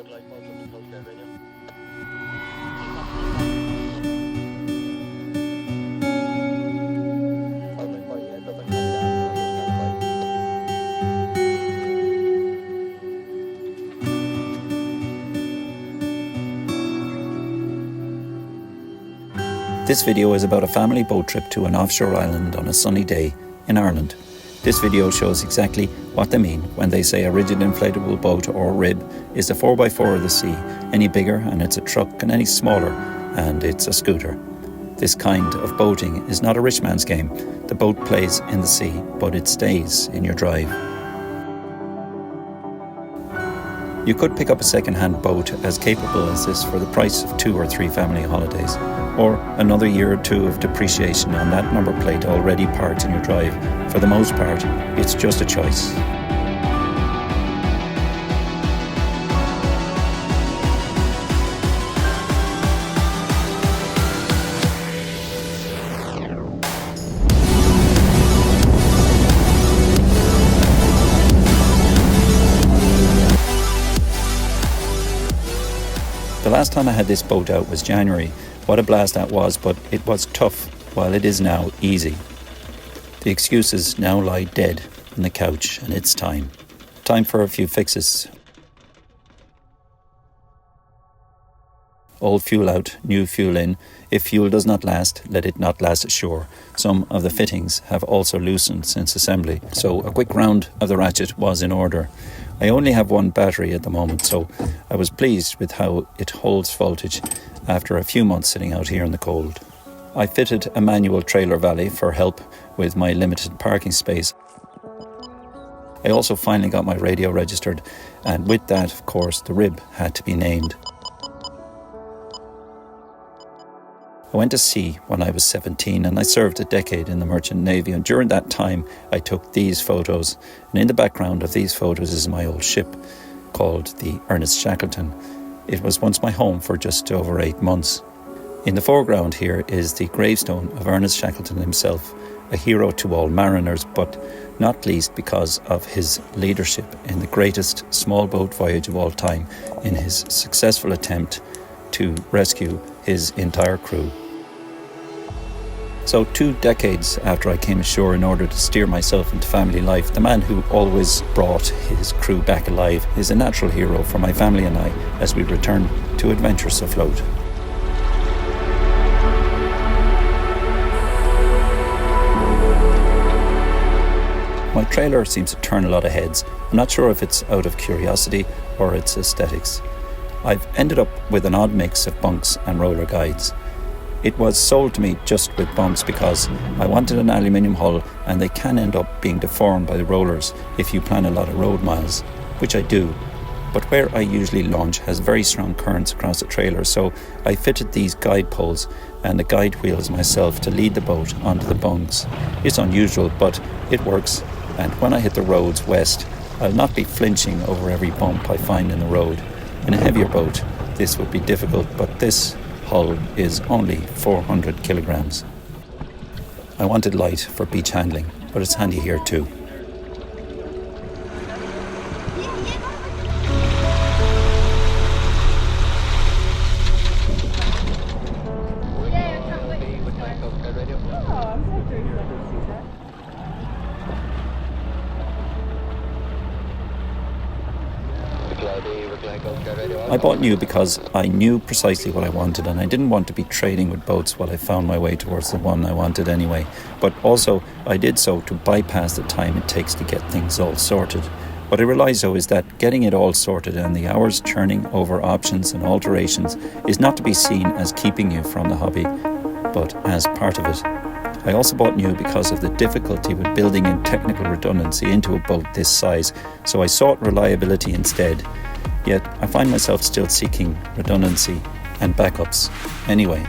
This video is about a family boat trip to an offshore island on a sunny day in Ireland. This video shows exactly what they mean when they say a rigid inflatable boat or rib is the 4x4 of the sea. Any bigger and it's a truck, and any smaller and it's a scooter. This kind of boating is not a rich man's game. The boat plays in the sea, but it stays in your drive. You could pick up a second-hand boat as capable as this for the price of 2 or 3 family holidays, or another year or 2 of depreciation on that number plate already parked in your drive. For the most part, it's just a choice. The last time I had this boat out was January. What a blast that was, but it was tough, while it is now easy. The excuses now lie dead on the couch, and it's time. Time for a few fixes. Old fuel out, new fuel in. If fuel does not last, let it not last ashore. Some of the fittings have also loosened since assembly, so a quick round of the ratchet was in order. I only have one battery at the moment, so I was pleased with how it holds voltage after a few months sitting out here in the cold. I fitted a manual trailer valley for help with my limited parking space. I also finally got my radio registered, and with that, of course, the rib had to be named. I went to sea when I was 17, and I served a decade in the Merchant Navy, and during that time I took these photos, and in the background of these photos is my old ship called the Ernest Shackleton. It was once my home for just over 8 months. In the foreground here is the gravestone of Ernest Shackleton himself, a hero to all mariners, but not least because of his leadership in the greatest small boat voyage of all time, in his successful attempt to rescue his entire crew. So 2 decades after I came ashore in order to steer myself into family life, the man who always brought his crew back alive is a natural hero for my family and I as we return to Adventures Afloat. My trailer seems to turn a lot of heads. I'm not sure if it's out of curiosity or it's aesthetics. I've ended up with an odd mix of bunks and roller guides. It was sold to me just with bunks because I wanted an aluminium hull, and they can end up being deformed by the rollers if you plan a lot of road miles, which I do. But where I usually launch has very strong currents across the trailer, so I fitted these guide poles and the guide wheels myself to lead the boat onto the bunks. It's unusual, but it works, and when I hit the roads west, I'll not be flinching over every bump I find in the road. In a heavier boat, this would be difficult, but this hull is only 400 kilograms. I wanted light for beach handling, but it's handy here too. I bought new because I knew precisely what I wanted, and I didn't want to be trading with boats while I found my way towards the one I wanted anyway. But also, I did so to bypass the time it takes to get things all sorted. What I realised though is that getting it all sorted and the hours churning over options and alterations is not to be seen as keeping you from the hobby, but as part of it. I also bought new because of the difficulty with building in technical redundancy into a boat this size, so I sought reliability instead. Yet I find myself still seeking redundancy and backups anyway.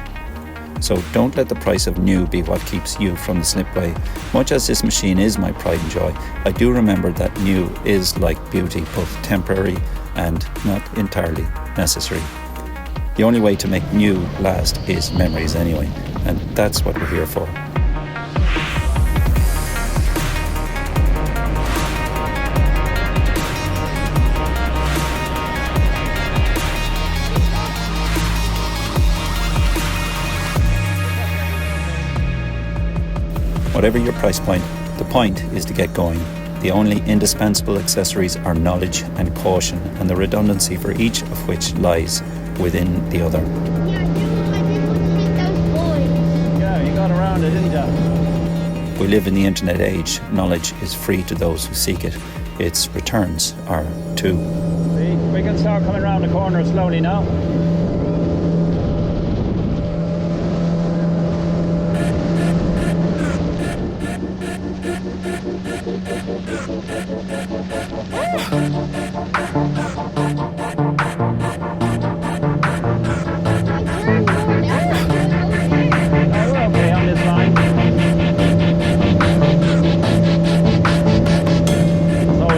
So don't let the price of new be what keeps you from the slipway. Much as this machine is my pride and joy, I do remember that new is like beauty, both temporary and not entirely necessary. The only way to make new last is memories anyway, and that's what we're here for. Whatever your price point, the point is to get going. The only indispensable accessories are knowledge and caution, and the redundancy for each of which lies within the other. Yeah, I didn't hit those boys. Yeah, you got around it, didn't you? We live in the internet age. Knowledge is free to those who seek it. Its returns are too. See, we can start coming around the corner slowly now.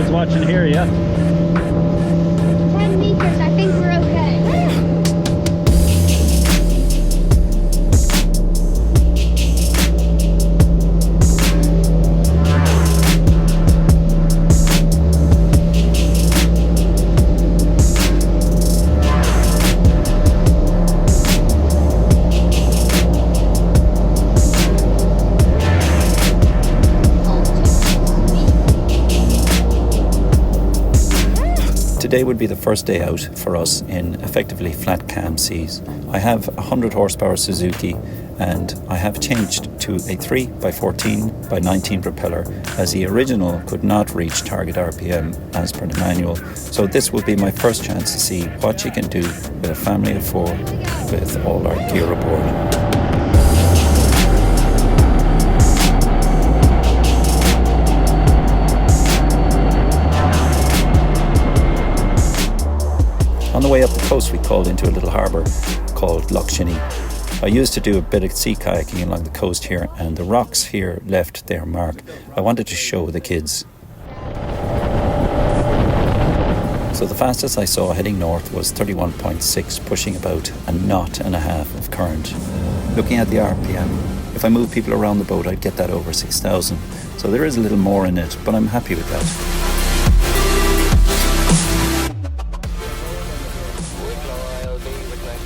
Watching here, yeah? 10 meters, I think we're okay. Today would be the first day out for us in effectively flat calm seas. I have a 100 horsepower Suzuki and I have changed to a 3x14x19 propeller as the original could not reach target RPM as per the manual. So this will be my first chance to see what you can do with a family of 4 with all our gear aboard. On the way up the coast, we called into a little harbour called Shenick. I used to do a bit of sea kayaking along the coast here, and the rocks here left their mark. I wanted to show the kids. So the fastest I saw heading north was 31.6, pushing about a knot and a half of current. Looking at the RPM, if I move people around the boat, I'd get that over 6,000. So there is a little more in it, but I'm happy with that.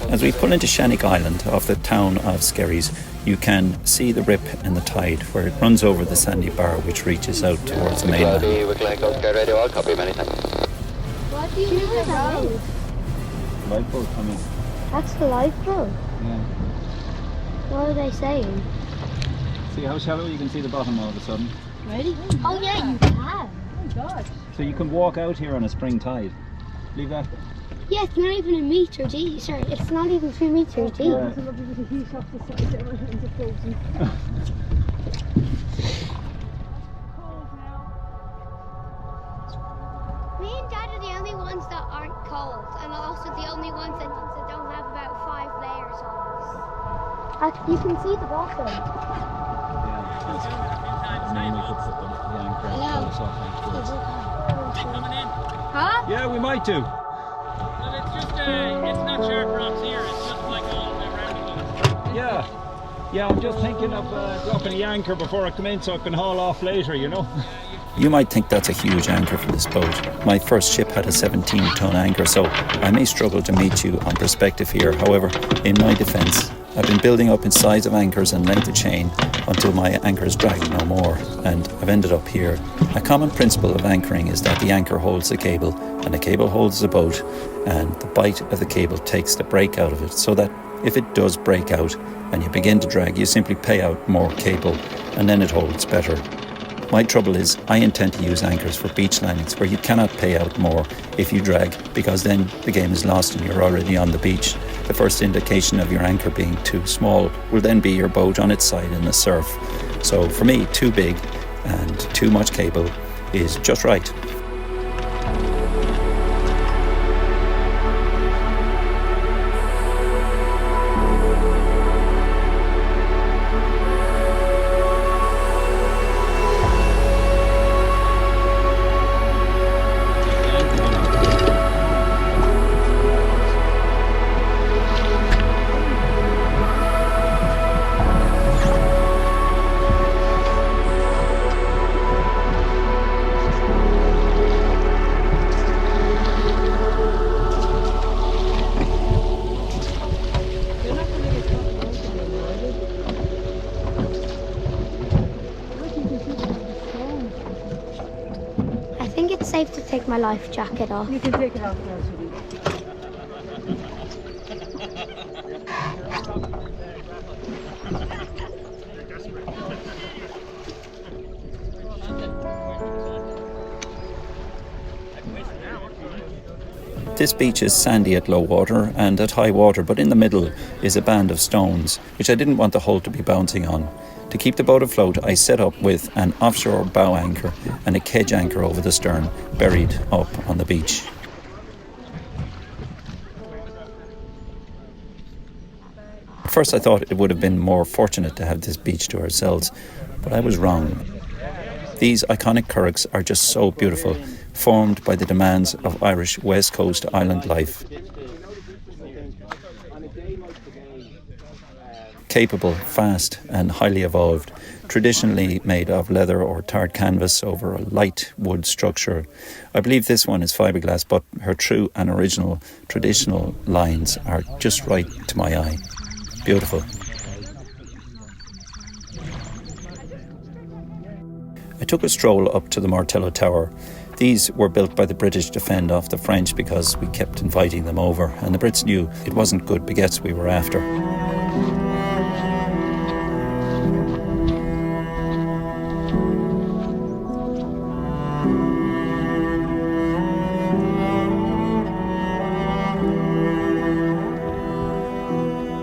As we pull into Shenick Island off the town of Skerries, you can see the rip in the tide where it runs over the sandy bar which reaches out towards the mainland. What do you do with that road? Lifeboat coming. That's the lifeboat. Yeah. What are they saying? See how shallow you can see the bottom all of a sudden? Ready? Oh yeah, you can. Oh god. So you can walk out here on a spring tide. Leave that. Yeah, it's not even a meter deep. Sorry, it's not even 2 meters deep. Yeah. Me and Dad are the only ones that aren't cold, and also the only ones that don't have about 5 layers on us. You can see the bottom. Yeah. And then we could put the anchor and pull us off. Coming in. Huh? Yeah, we might do. Well, it's just, it's not sharp rocks here, it's just like all around. Yeah, I'm just thinking of dropping the anchor before I come in so I can haul off later, you know. You might think that's a huge anchor for this boat. My first ship had a 17-ton anchor, so I may struggle to meet you on perspective here. However, in my defence, I've been building up in size of anchors and length of chain until my anchors drag no more, and I've ended up here. A common principle of anchoring is that the anchor holds the cable, and the cable holds the boat, and the bite of the cable takes the break out of it, so that if it does break out and you begin to drag, you simply pay out more cable, and then it holds better. My trouble is I intend to use anchors for beach landings where you cannot pay out more if you drag, because then the game is lost and you're already on the beach. The first indication of your anchor being too small will then be your boat on its side in the surf. So for me, too big and too much cable is just right. take my life jacket off. You can take it off now, sweetie. This beach is sandy at low water and at high water, but in the middle is a band of stones, which I didn't want the hull to be bouncing on. To keep the boat afloat, I set up with an offshore bow anchor and a kedge anchor over the stern, buried up on the beach. At first I thought it would have been more fortunate to have this beach to ourselves, but I was wrong. These iconic curraghs are just so beautiful, formed by the demands of Irish West Coast island life. Capable, fast and highly evolved, traditionally made of leather or tarred canvas over a light wood structure. I believe this one is fiberglass, but her true and original traditional lines are just right to my eye. Beautiful. I took a stroll up to the Martello Tower. These were built by the British to fend off the French because we kept inviting them over, and the Brits knew it wasn't good baguettes we were after.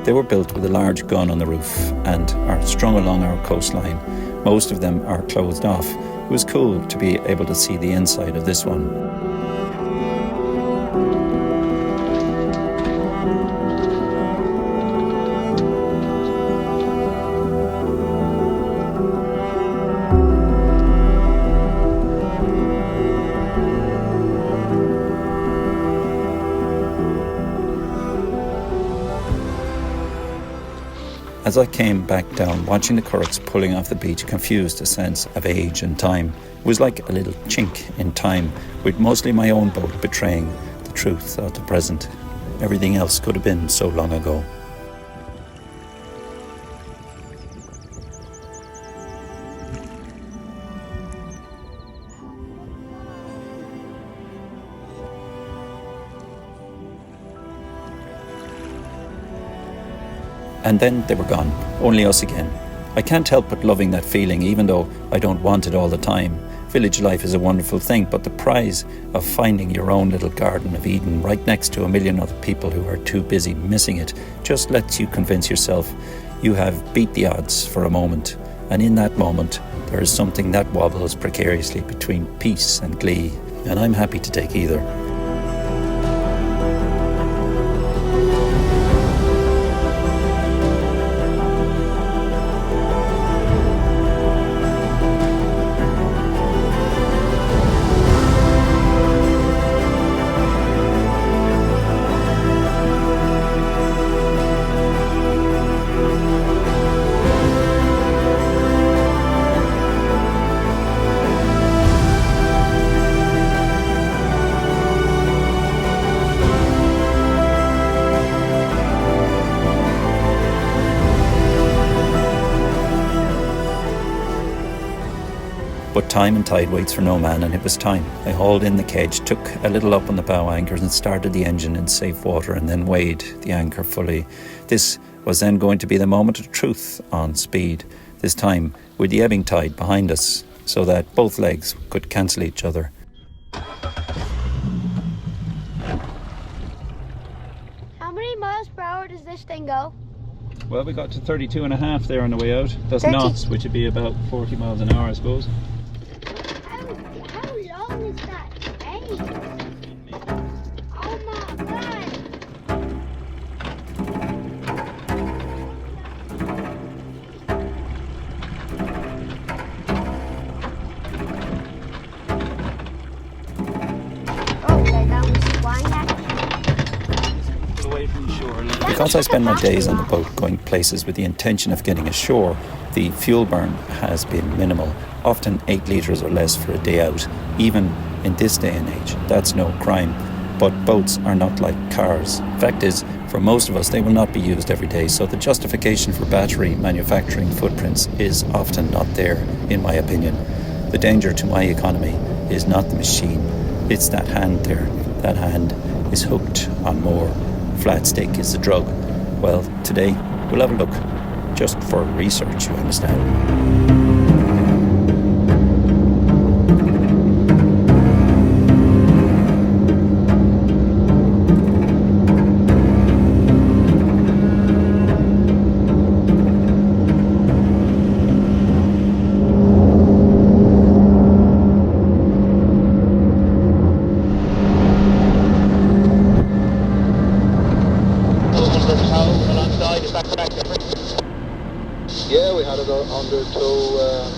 They were built with a large gun on the roof and are strung along our coastline. Most of them are closed off. It was cool to be able to see the inside of this one. As I came back down, watching the curraghs pulling off the beach confused a sense of age and time. It was like a little chink in time, with mostly my own boat betraying the truth of the present. Everything else could have been so long ago. And then they were gone, only us again. I can't help but loving that feeling, even though I don't want it all the time. Village life is a wonderful thing, but the prize of finding your own little Garden of Eden right next to a million other people who are too busy missing it just lets you convince yourself you have beat the odds for a moment. And in that moment, there is something that wobbles precariously between peace and glee, and I'm happy to take either. But time and tide waits for no man, and it was time. I hauled in the kedge, took a little up on the bow anchors and started the engine in safe water, and then weighed the anchor fully. This was then going to be the moment of truth on speed, this time with the ebbing tide behind us, so that both legs could cancel each other. How many miles per hour does this thing go? Well, we got to 32.5 there on the way out. That's 30. knots, which would be about 40 miles an hour, I suppose. How long is that tank? Oh my god! Okay, that was flying action. Away from the shore. Because I spend my days on the boat going places with the intention of getting ashore, the fuel burn has been minimal, often 8 litres or less for a day out. Even in this day and age, that's no crime. But boats are not like cars. Fact is, for most of us, they will not be used every day, so the justification for battery manufacturing footprints is often not there, in my opinion. The danger to my economy is not the machine, It's that hand there. That hand is hooked on more. Flat stick is the drug. Well, today we'll have a look, just for research, you understand. Yeah, we had it under tow.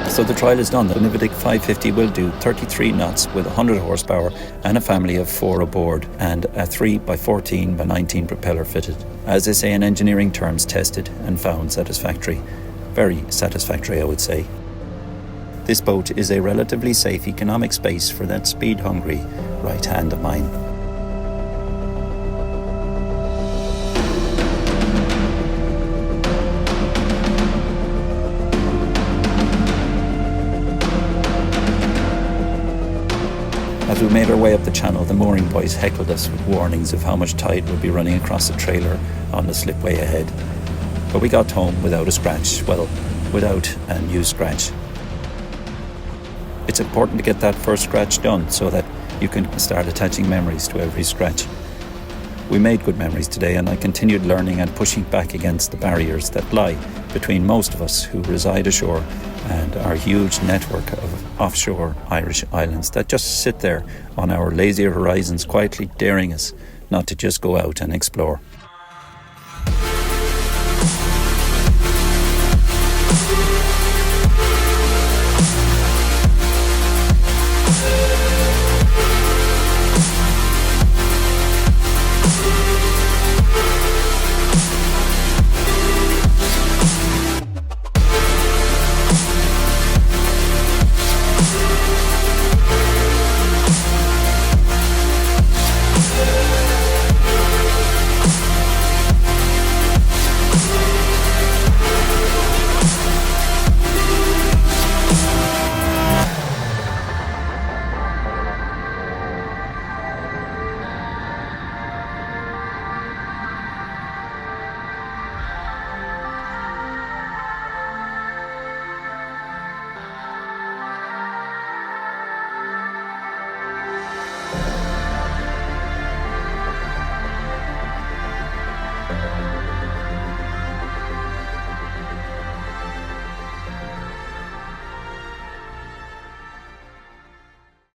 So the trial is done. The Nividic 550 will do 33 knots with 100 horsepower and a family of 4 aboard and a 3x14x19 propeller fitted. As they say in engineering terms, tested and found satisfactory. Very satisfactory, I would say. This boat is a relatively safe economic space for that speed-hungry right hand of mine. As we made our way up the channel, the mooring boys heckled us with warnings of how much tide would be running across the trailer on the slipway ahead. But we got home without a scratch. Well, without a new scratch. It's important to get that first scratch done so that you can start attaching memories to every scratch. We made good memories today, and I continued learning and pushing back against the barriers that lie between most of us who reside ashore and our huge network of offshore Irish islands that just sit there on our lazier horizons, quietly daring us not to just go out and explore.